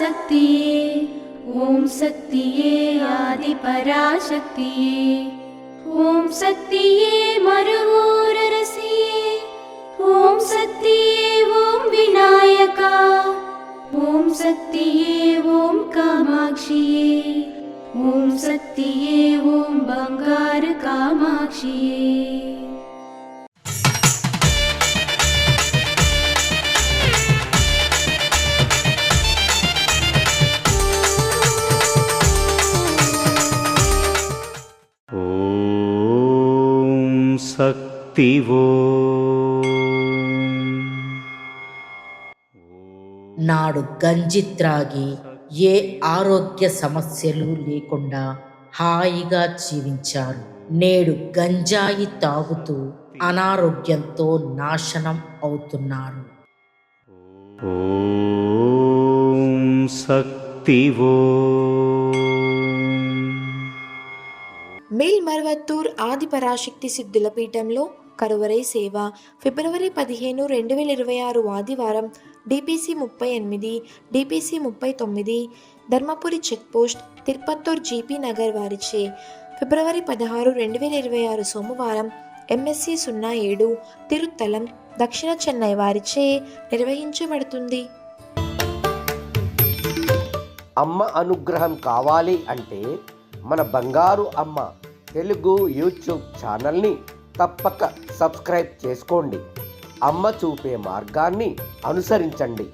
பராசக்தியே, ஓம் சக்தியே ஆதி பராசக்தியே, ஓம் சக்தியே மறுவூரரசியே, ஓம் சக்தியே ஓம் விநாயகா, ஓம் சக்தியே ஓம் காமாட்சியே, ஓம் சக்தியே ஓம் பங்காரு காமாட்சியே. శక్తివో నాడు గంజి త్రాగి ఏ ఆరోగ్య సమస్యలు లేకుండా హాయిగా జీవించారు. నేడు గంజాయి తాగుతూ అనారోగ్యంతో నాశనం అవుతున్నారు. ఓం శక్తివో. మేల్మరువత్తూర్ ఆది పరాశక్తి సిద్ధుల పీఠంలో కరువరై సేవ ఫిబ్రవరి 15, 2026 ఆదివారం DPC 38, DPC 39, Dharmapuri checkpost, Tirupattur GP Nagar వారిచే ఫిబ్రవరి 16, 2026 సోమవారం MSC 07, తిరుత్తలం, దక్షిణ చెన్నై వారిచే నిర్వహించబడుతుంది. అమ్మ అనుగ్రహం కావాలి అంటే మన బంగారు అమ్మ తెలుగు యూట్యూబ్ ఛానల్ని తప్పక సబ్స్క్రైబ్ చేసుకోండి. అమ్మ చూపే మార్గాన్ని అనుసరించండి.